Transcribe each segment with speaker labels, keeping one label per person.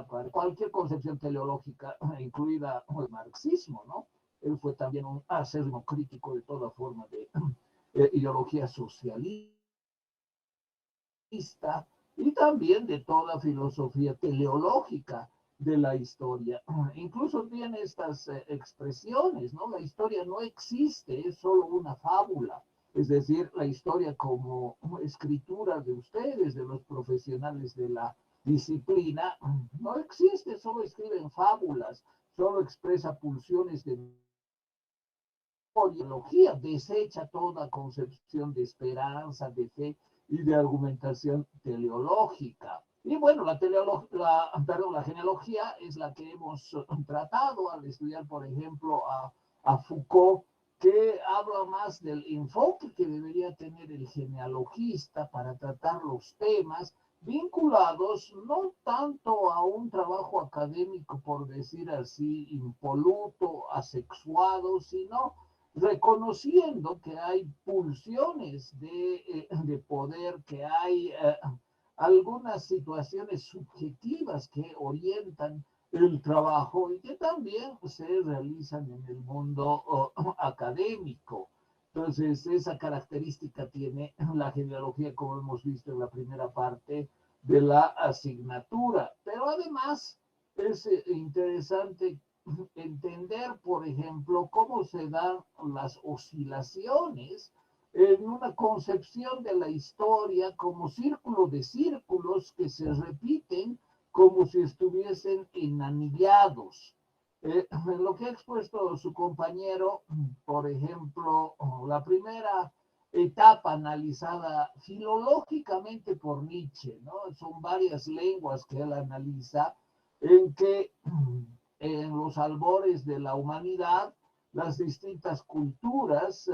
Speaker 1: para cualquier concepción teleológica, incluida el marxismo, ¿no? Él fue también un acérrimo crítico de toda forma de ideología socialista y también de toda filosofía teleológica de la historia. Incluso tiene estas expresiones, ¿no? La historia no existe, es solo una fábula. Es decir, la historia como escritura de ustedes, de los profesionales de la disciplina, no existe, solo escriben fábulas, solo expresa pulsiones de ideología, desecha toda concepción de esperanza, de fe y de argumentación teleológica. Y bueno, la genealogía es la que hemos tratado al estudiar, por ejemplo, a Foucault, que habla más del enfoque que debería tener el genealogista para tratar los temas vinculados no tanto a un trabajo académico, por decir así, impoluto, asexuado, sino reconociendo que hay pulsiones de poder, que hay algunas situaciones subjetivas que orientan el trabajo y que también se realizan en el mundo académico. Entonces, esa característica tiene la genealogía, como hemos visto en la primera parte de la asignatura. Pero además es interesante entender, por ejemplo, cómo se dan las oscilaciones en una concepción de la historia como círculo de círculos que se repiten como si estuviesen enanillados. Lo que ha expuesto su compañero, por ejemplo, la primera etapa analizada filológicamente por Nietzsche, ¿no? Son varias lenguas que él analiza en que en los albores de la humanidad las distintas culturas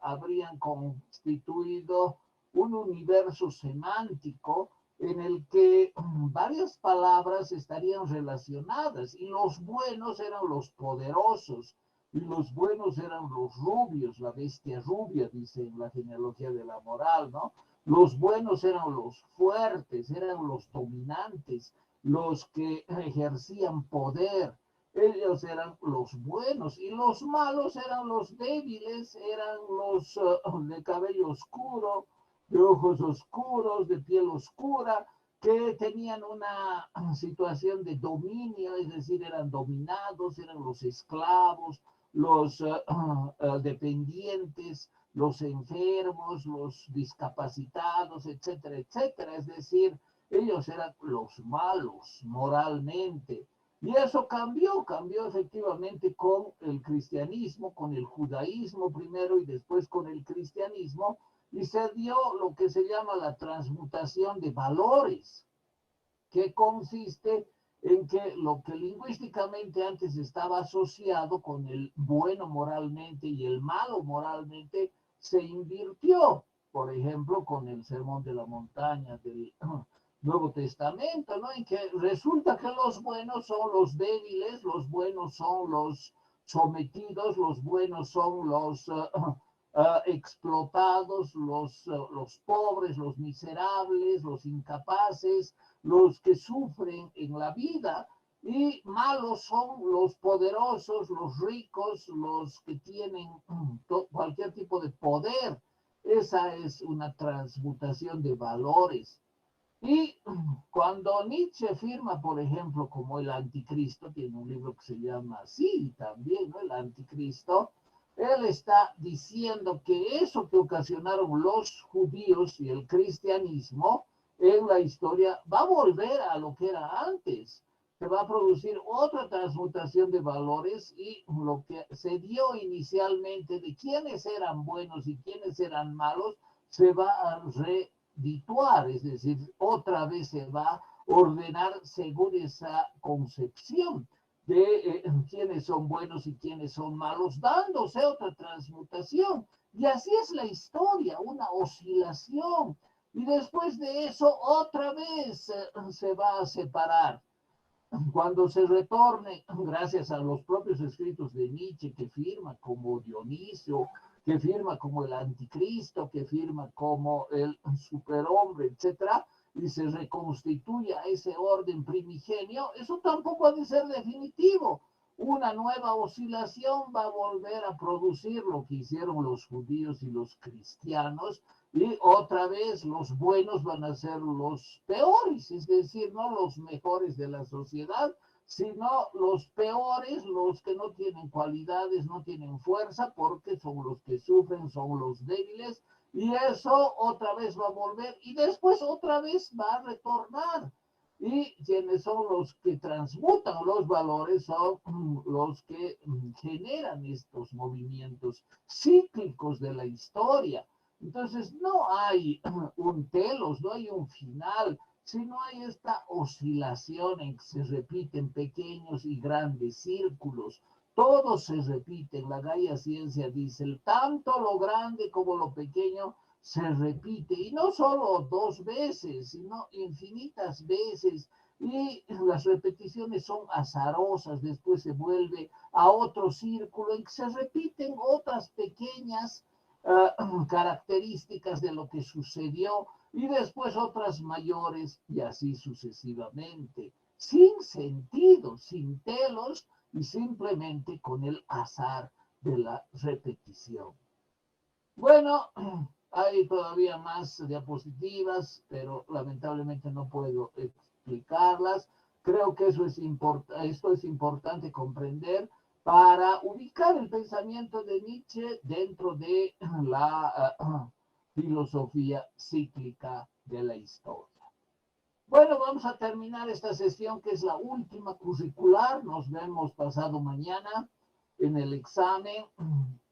Speaker 1: habrían constituido un universo semántico en el que varias palabras estarían relacionadas y los buenos eran los poderosos y los buenos eran los rubios, la bestia rubia, dice en la genealogía de la moral, ¿no? Los buenos eran los fuertes, eran los dominantes, los que ejercían poder. Ellos eran los buenos y los malos eran los débiles, eran los de cabello oscuro, de ojos oscuros, de piel oscura, que tenían una situación de dominio, es decir, eran dominados, eran los esclavos, los dependientes, los enfermos, los discapacitados, etcétera, etcétera. Es decir, ellos eran los malos moralmente. Y eso cambió efectivamente con el cristianismo, con el judaísmo primero y después con el cristianismo, y se dio lo que se llama la transmutación de valores, que consiste en que lo que lingüísticamente antes estaba asociado con el bueno moralmente y el malo moralmente, se invirtió, por ejemplo, con el Sermón de la Montaña del Nuevo Testamento, ¿no? En que resulta que los buenos son los débiles, los buenos son los sometidos, los buenos son los explotados, los pobres, los miserables, los incapaces, los que sufren en la vida, y malos son los poderosos, los ricos, los que tienen cualquier tipo de poder. Esa es una transmutación de valores. Y cuando Nietzsche firma, por ejemplo, como el Anticristo, tiene un libro que se llama así también, ¿no? El Anticristo, él está diciendo que eso que ocasionaron los judíos y el cristianismo en la historia va a volver a lo que era antes. Se va a producir otra transmutación de valores y lo que se dio inicialmente de quiénes eran buenos y quiénes eran malos se va a redituar, es decir, otra vez se va a ordenar según esa concepción de quiénes son buenos y quiénes son malos, dándose otra transmutación. Y así es la historia, una oscilación. Y después de eso, otra vez se va a separar. Cuando se retorne, gracias a los propios escritos de Nietzsche, que firma como Dionisio, que firma como el Anticristo, que firma como el superhombre, etcétera, y se reconstituya ese orden primigenio, eso tampoco ha de ser definitivo. Una nueva oscilación va a volver a producir lo que hicieron los judíos y los cristianos, y otra vez los buenos van a ser los peores, es decir, no los mejores de la sociedad, sino los peores, los que no tienen cualidades, no tienen fuerza, porque son los que sufren, son los débiles, y eso otra vez va a volver y después otra vez va a retornar. Y quienes son los que transmutan los valores son los que generan estos movimientos cíclicos de la historia. Entonces no hay un telos, no hay un final, sino hay esta oscilación en que se repiten pequeños y grandes círculos. Todo se repite. La Gaia Ciencia dice, tanto lo grande como lo pequeño se repite, y no solo dos veces, sino infinitas veces, y las repeticiones son azarosas, después se vuelve a otro círculo en que se repiten otras pequeñas características de lo que sucedió, y después otras mayores, y así sucesivamente, sin sentido, sin telos, y simplemente con el azar de la repetición. Bueno, hay todavía más diapositivas, pero lamentablemente no puedo explicarlas. Creo que esto es importante comprender para ubicar el pensamiento de Nietzsche dentro de la filosofía cíclica de la historia. Bueno, vamos a terminar esta sesión, que es la última curricular. Nos vemos pasado mañana en el examen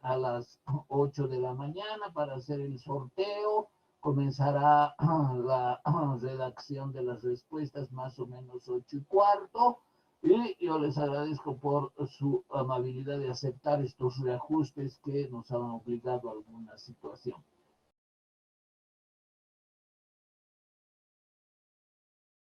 Speaker 1: a las 8 de la mañana para hacer el sorteo. Comenzará la redacción de las respuestas más o menos 8:15. Y yo les agradezco por su amabilidad de aceptar estos reajustes que nos han obligado a alguna situación.